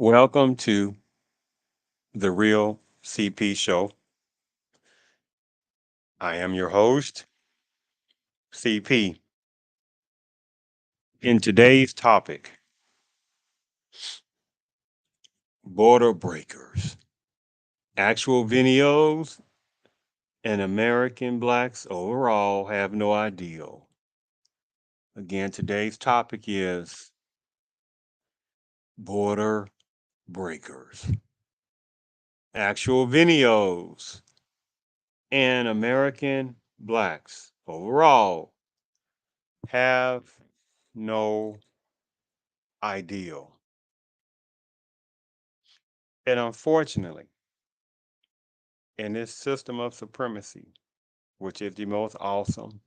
Welcome to the Real CP Show. I am your host, CP. In today's topic, border breakers, actual videos, and American blacks overall have no ideal. Again, today's topic is border breakers, actual videos, and American blacks overall have no ideal. And unfortunately, in this system of supremacy, which is the most awesome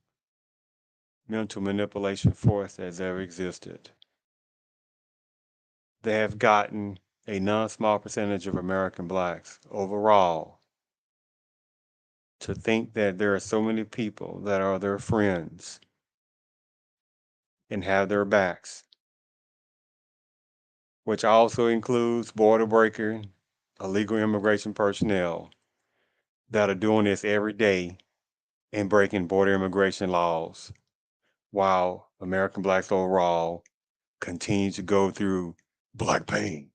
mental manipulation force that's ever existed, they have gotten a non small percentage of American blacks overall to think that there are so many people that are their friends and have their backs, which also includes border breaking, illegal immigration personnel that are doing this every day and breaking border immigration laws, while American blacks overall continue to go through black pain.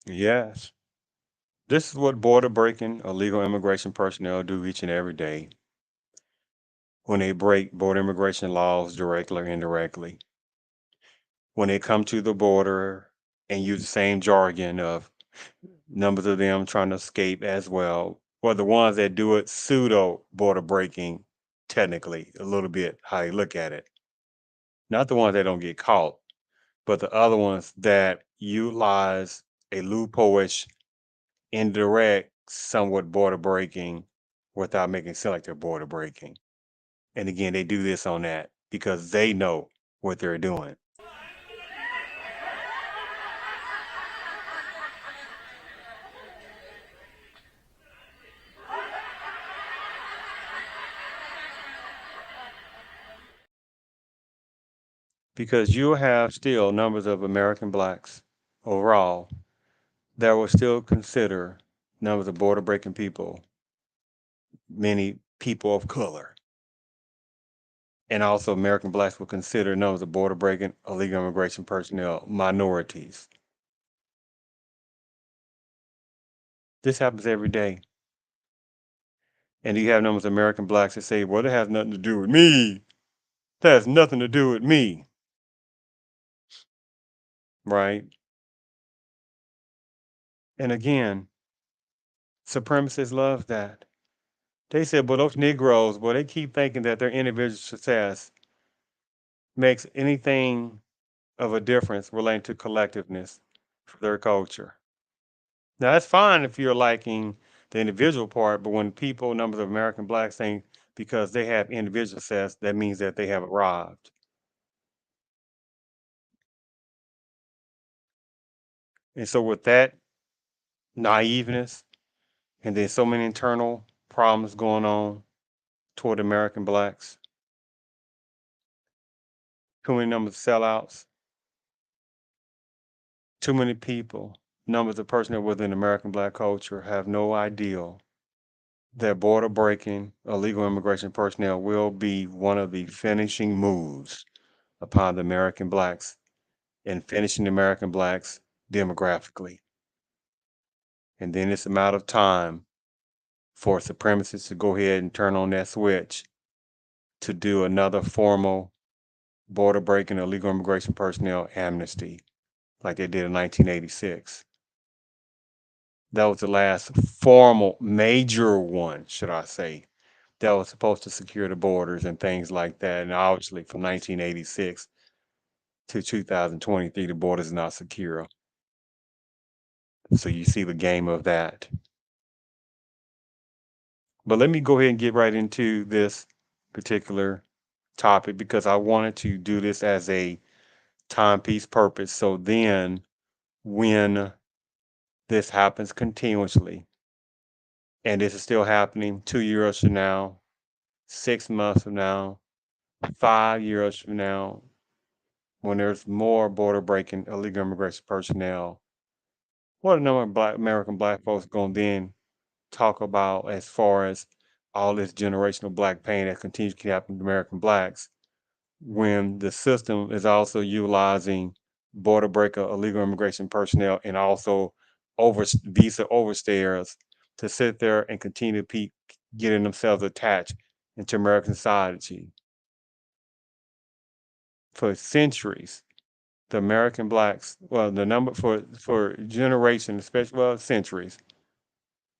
Yes, this is what border breaking illegal immigration personnel do each and every day when they break border immigration laws directly or indirectly. When they come to the border and use the same jargon of numbers of them trying to escape as well, or the ones that do it pseudo border breaking, technically, a little bit how you look at it. Not the ones that don't get caught, but the other ones that utilize a loopholeish, indirect, somewhat border breaking without making it sound like they're border breaking. And again, they do this on that because they know what they're doing. Because you have still numbers of American blacks overall that will still consider numbers of border breaking people, many people of color. And also American blacks will consider numbers of border breaking illegal immigration personnel minorities. This happens every day. And you have numbers of American blacks that say, well, that has nothing to do with me. That has nothing to do with me. Right? And again, supremacists love that. They said, well, those Negroes, well, they keep thinking that their individual success makes anything of a difference relating to collectiveness for their culture. Now, that's fine if you're liking the individual part, but when people, numbers of American blacks think because they have individual success, that means that they have arrived. And so, with that naiveness, and then so many internal problems going on toward American blacks, too many numbers of sellouts, too many people, numbers of personnel within American black culture have no idea that border breaking illegal immigration personnel will be one of the finishing moves upon the American blacks and finishing the American blacks demographically. And then it's a matter of time for supremacists to go ahead and turn on that switch to do another formal border breaking illegal immigration personnel amnesty like they did in 1986. That was the last formal major one, should I say, that was supposed to secure the borders and things like that. And obviously from 1986 to 2023, the borders are not secure. So you see the game of that. But let me go ahead and get right into this particular topic because I wanted to do this as a timepiece purpose. So then when this happens continuously, and this is still happening 2 years from now, 6 months from now, 5 years from now, when there's more border breaking illegal immigration personnel, what a number of American black folks gonna then talk about as far as all this generational black pain that continues to happen to American blacks when the system is also utilizing border breaker illegal immigration personnel and also visa overstayers to sit there and continue to keep getting themselves attached into American society. For centuries, the American blacks, well, the number for generations, especially well, centuries,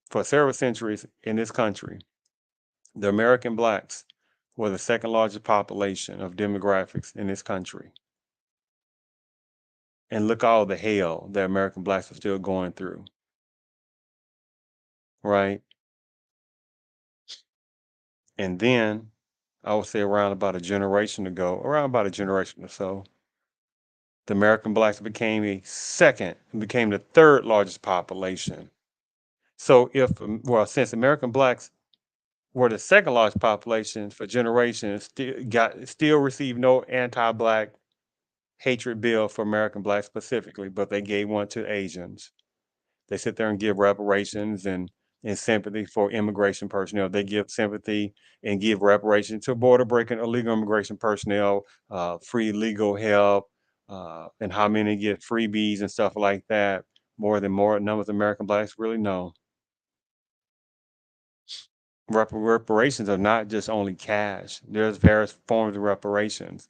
for several centuries in this country, the American blacks were the second largest population of demographics in this country. And look all the hell that American blacks are still going through, right? And then I would say around about a generation ago, around about a generation or so, the American blacks became the third largest population. So well, since American blacks were the second largest population for generations, still received no anti-black hatred bill for American blacks specifically, but they gave one to Asians. They sit there and give reparations and sympathy for immigration personnel. They give sympathy and give reparations to border breaking illegal immigration personnel, free legal help, and how many get freebies and stuff like that. More numbers of American blacks really know. Reparations are not just only cash. There's various forms of reparations.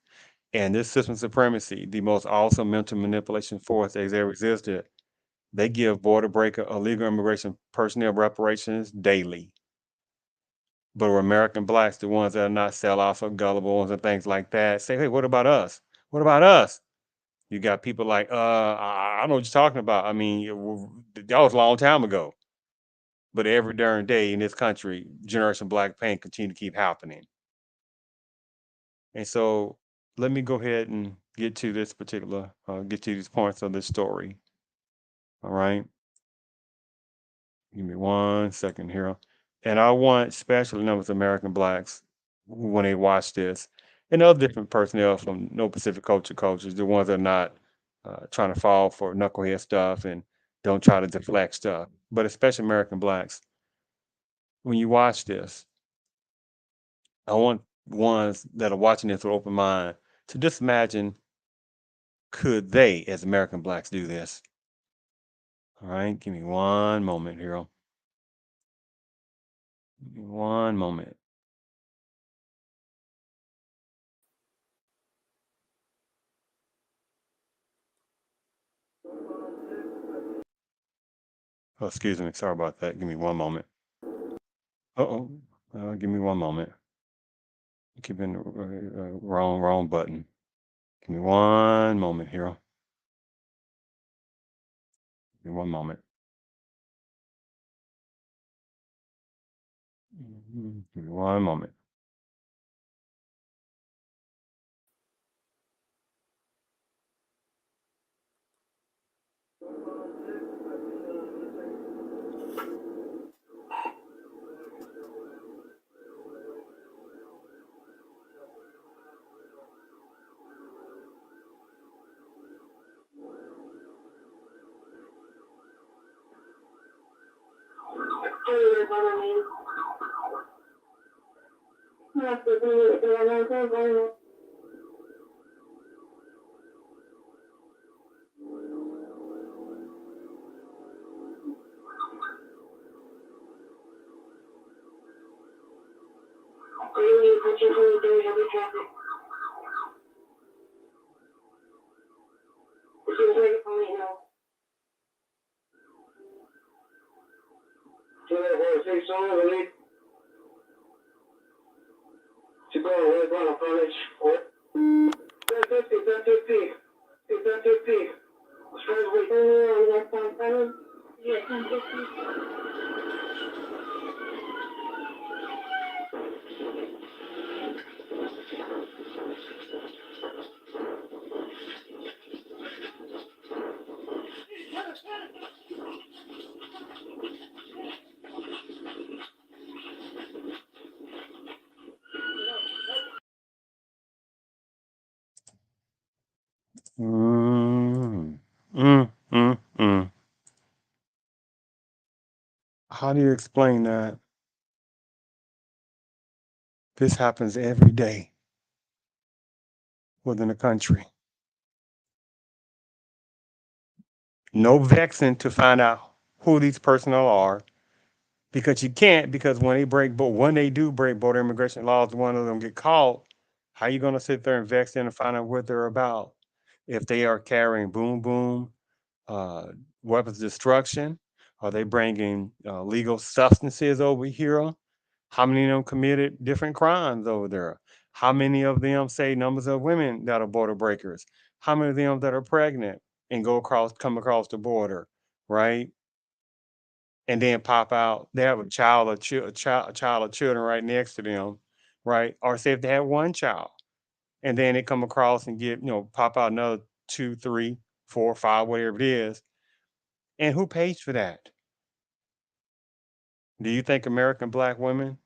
And this system supremacy, the most awesome mental manipulation force that has ever existed, they give border breaker illegal immigration personnel reparations daily. But American blacks, the ones that are not sellouts or gullible ones and things like that, say, hey, what about us? What about us? You got people like, I know what you're talking about. I mean, that was a long time ago. But every darn day in this country, Generation Black pain continue to keep happening. And so let me go ahead and get to these points of this story. All right. Give me 1 second here. And I want especially numbers of American blacks when they watch this and other different personnel from no Pacific cultures, the ones that are not trying to fall for knucklehead stuff and don't try to deflect stuff, but especially American blacks. When you watch this, I want ones that are watching this with open mind to just imagine, could they, as American blacks, do this? All right, give me one moment here. Give me one moment. Oh, excuse me. Sorry about that. Give me one moment. Uh-oh. Give me one moment. Keep in the wrong button. Give me one moment here. Give me one moment. Give me one moment. Mm, mm, mm, mm. How do you explain that? This happens every day within the country. No vexing to find out who these personnel are because you can't, because when they do break border immigration laws, one of them get caught. How you gonna sit there and vex them and find out what they're about? If they are carrying boom boom, uh, weapons of destruction, are they bringing legal substances over here? How many of them committed different crimes over there? How many of them say numbers of women that are border breakers? How many of them that are pregnant and come across the border, right? And then pop out. They have a child, a child of children right next to them, right? Or say if they had one child, and then they come across and pop out another two, three, four, five, whatever it is. And who pays for that? Do you think American black women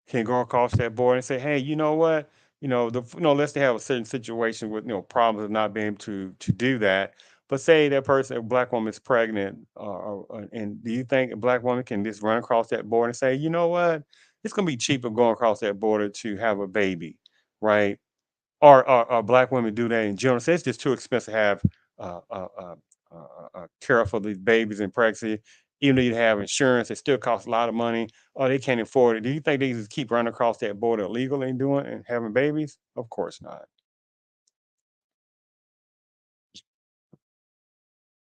can go across that border and say, "Hey, you know what? Let's say they have a certain situation with problems of not being able to do that." But say that person, a black woman, is pregnant, and do you think a black woman can just run across that border and say, "You know what? It's going to be cheaper going across that border to have a baby," right? Or black women do that in general. Say it's just too expensive to have uh, uh, uh, care for these babies in pregnancy. Even though you have insurance, it still costs a lot of money. Or they can't afford it. Do you think they just keep running across that border illegally and doing and having babies? Of course not.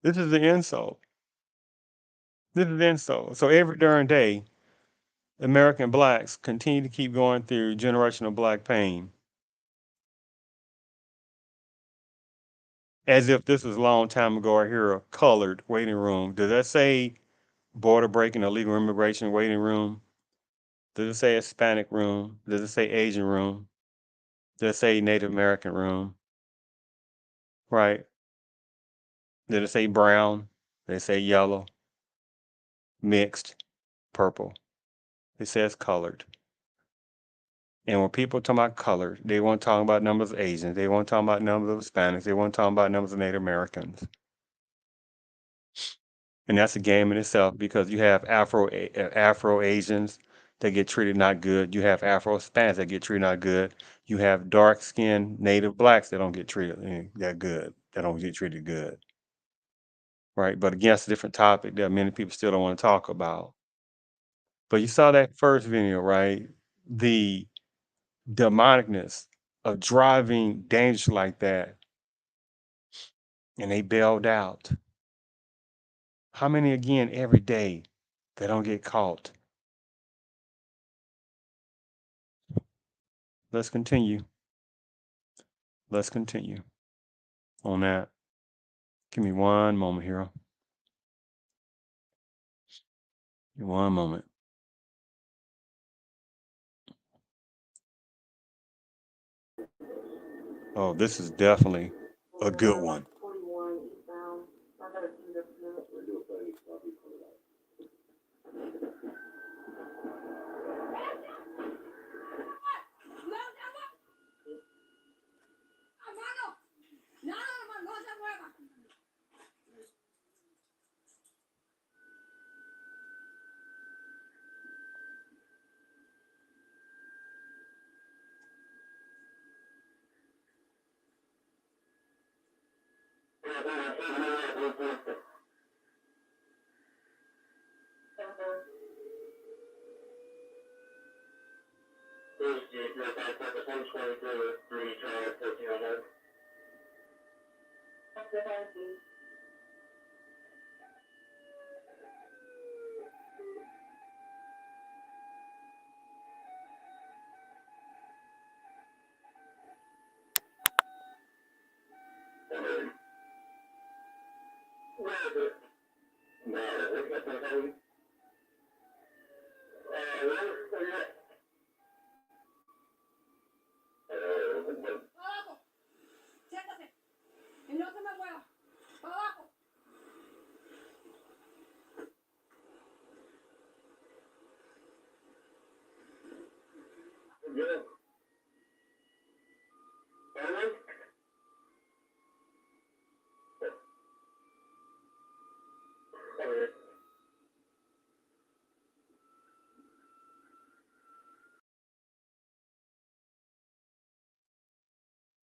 This is the insult. This is the insult. So every darn day, American blacks continue to keep going through generational black pain as if this was a long time ago. I hear a colored waiting room. Does that say border breaking, illegal immigration waiting room? Does it say Hispanic room? Does it say Asian room? Does it say Native American room? Right? Does it say brown? Does it say yellow, mixed, purple? It says colored. And when people talk about colored, they want to talk about numbers of Asians. They want to talk about numbers of Hispanics. They want to talk about numbers of Native Americans. And that's a game in itself because you have Afro Asians that get treated not good. You have Afro Hispanics that get treated not good. You have dark skinned Native blacks that don't get treated that good. That don't get treated good. Right. But again, it's a different topic that many people still don't want to talk about. But you saw that first video, right? The demonicness of driving dangerous like that, and they bailed out. How many again every day that don't get caught? Let's continue. Let's continue on that. Give me one moment here. One moment. Oh, this is definitely a good one.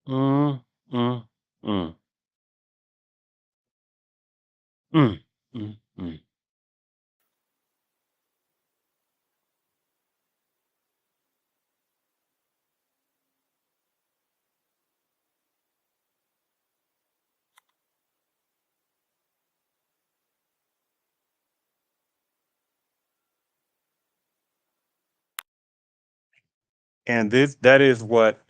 Mm, mm, mm, mm, mm, mm. And that is what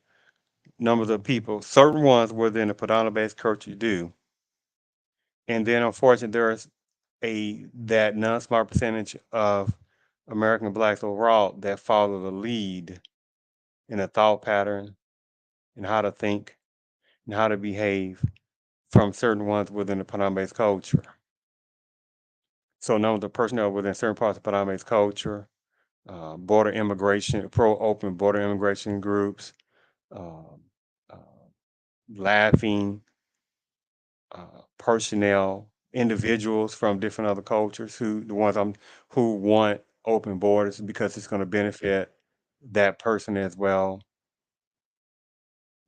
numbers of people, certain ones within the predominant-based culture do. And then unfortunately there's that non-smart percentage of American blacks overall that follow the lead in a thought pattern and how to think and how to behave from certain ones within the predominant-based culture. So none of the personnel within certain parts of predominant-based culture, border immigration, pro-open border immigration groups, um, uh, laughing personnel, individuals from different other cultures who want open borders because it's going to benefit that person as well,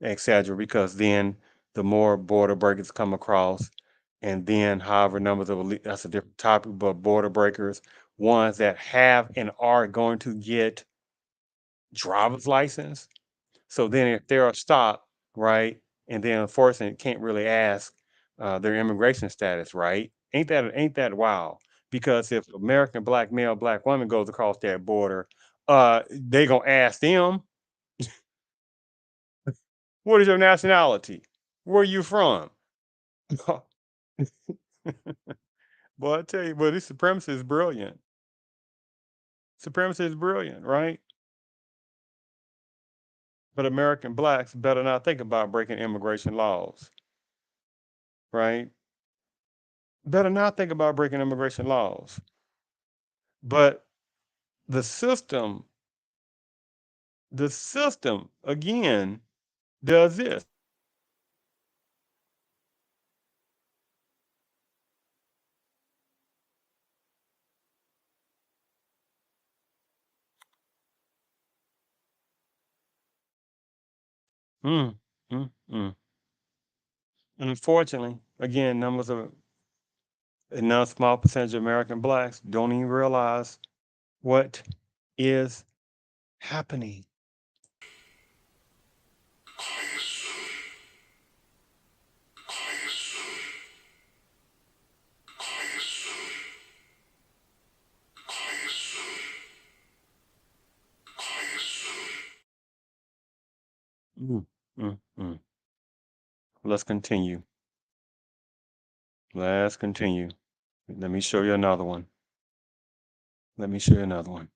etc. Because then the more border breakers come across, and then however numbers of that's a different topic, but border breakers, ones that have and are going to get driver's license. So then if they're stopped, right, and then unfortunately can't really ask their immigration status, right? Ain't that wild? Because if American black male, black woman goes across that border, they gonna ask them, what is your nationality? Where are you from? Well, I tell you, but this supremacy is brilliant. Supremacy is brilliant, right? But American blacks better not think about breaking immigration laws, right? Better not think about breaking immigration laws. But the system, the system again does this. Mm, mm, mm. And unfortunately, again, numbers of a non-small percentage of American blacks don't even realize what is happening. Mm, mm, mm. Let's continue. Let's continue. Let me show you another one. Let me show you another one.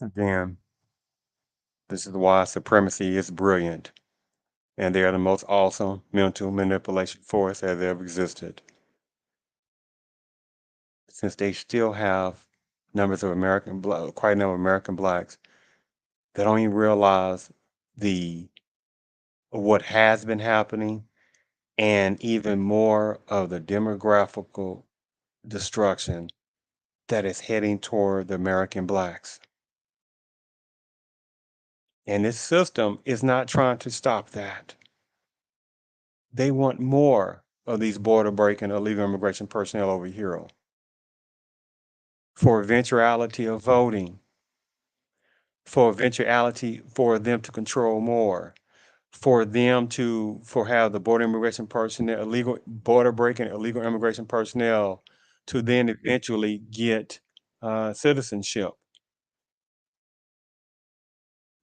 Again, this is why supremacy is brilliant, and they are the most awesome mental manipulation force that has ever existed. Since they still have numbers of quite a number of American blacks that don't even realize the what has been happening, and even more of the demographical destruction that is heading toward the American blacks. And this system is not trying to stop that. They want more of these border breaking illegal immigration personnel over here for eventuality of voting, for eventuality for them to control more, for have the border immigration personnel, illegal border breaking illegal immigration personnel to then eventually get citizenship.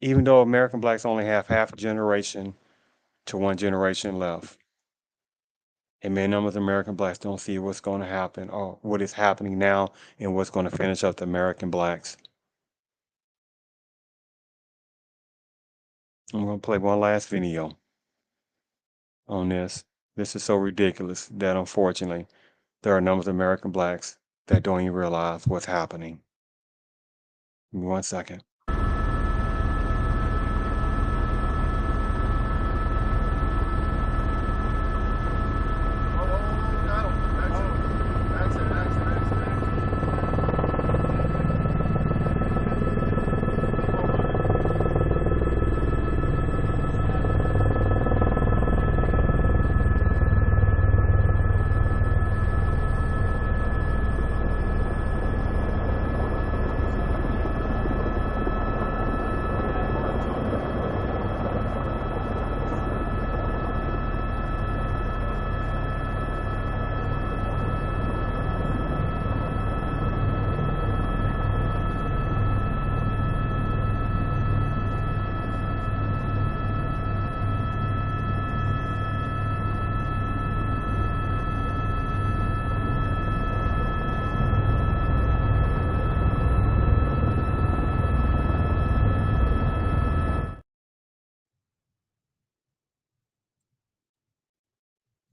Even though American blacks only have half a generation to one generation left. And many numbers of American blacks don't see what's going to happen or what is happening now and what's going to finish up the American blacks. I'm going to play one last video on this. This is so ridiculous that unfortunately there are numbers of American blacks that don't even realize what's happening. Give me 1 second.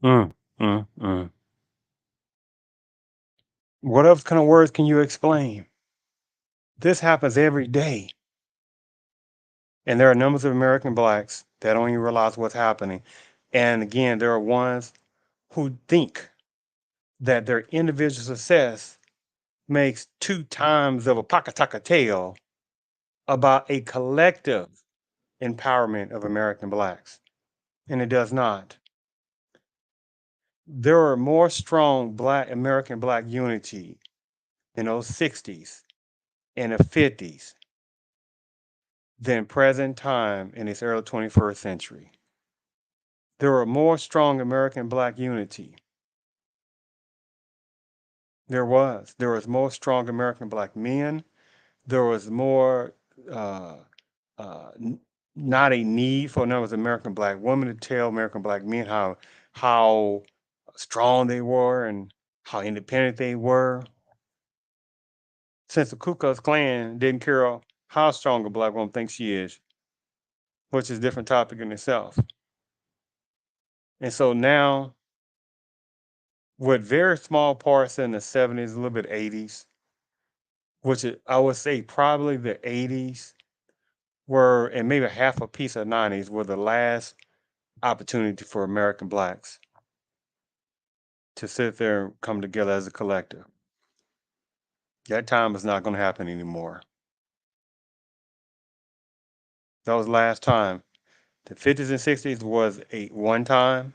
Mm, mm, mm. What else kind of words can you explain? This happens every day. And there are numbers of American blacks that don't even realize what's happening. And again, there are ones who think that their individual success makes two times of a pakataka tale about a collective empowerment of American blacks. And it does not. There are more strong black American black unity in those 60s and the 50s than present time in this early 21st century. There were more strong American black unity. There was more strong American black men. There was more uh, n- not a need for numbers of American black women to tell American black men how strong they were and how independent they were. Since the Ku Klux Klan didn't care how strong a black woman thinks she is, which is a different topic in itself. And so now, with very small parts in the 70s, a little bit 80s, I would say probably the 80s were, and maybe half a piece of 90s were the last opportunity for American blacks to sit there and come together as a collective. That time is not going to happen anymore. That was the last time. The 50s and 60s was a one time.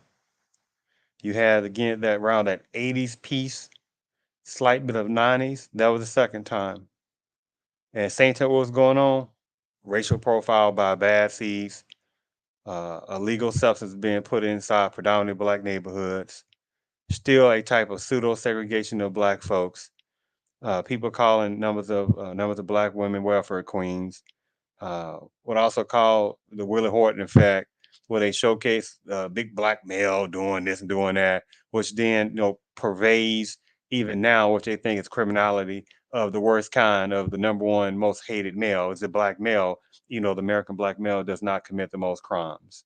You had again that around that 80s piece, slight bit of 90s. That was the second time. And same time what was going on, racial profile by bad seeds, illegal substance being put inside predominantly black neighborhoods, still a type of pseudo segregation of black folks, people calling numbers of black women welfare queens, what I also call the Willie Horton effect, where they showcase big black male doing this and doing that, which then pervades even now, which they think is criminality of the worst kind of the number one most hated male is the black male. The American black male does not commit the most crimes.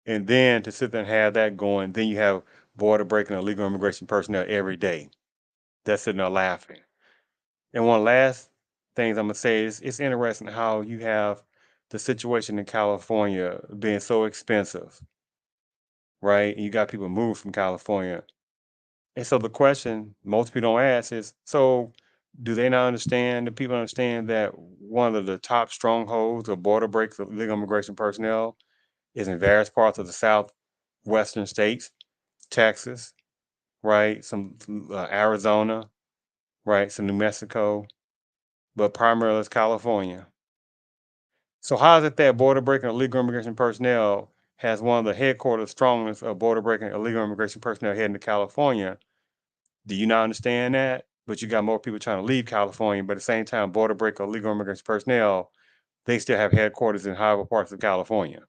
And then to sit there and have that going, then you have border breaking illegal immigration personnel every day. That's sitting there laughing. And one last things I'm gonna say is it's interesting how you have the situation in California being so expensive, right? And you got people moving from California. And so the question most people don't ask is, so do they not understand, do people understand that one of the top strongholds of border breaks of illegal immigration personnel is in various parts of the southwestern states, Texas, right? Some Arizona, right? Some New Mexico, but primarily it's California. So how is it that border breaking illegal immigration personnel has one of the headquarters strongest of border breaking illegal immigration personnel heading to California? Do you not understand that? But you got more people trying to leave California, but at the same time, border breaking illegal immigration personnel, they still have headquarters in higher parts of California.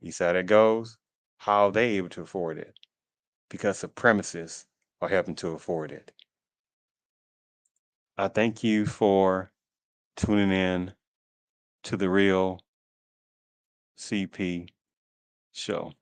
You see how that goes? How are they able to afford it? Because supremacists are helping to afford it. I thank you for tuning in to the Real CP Show.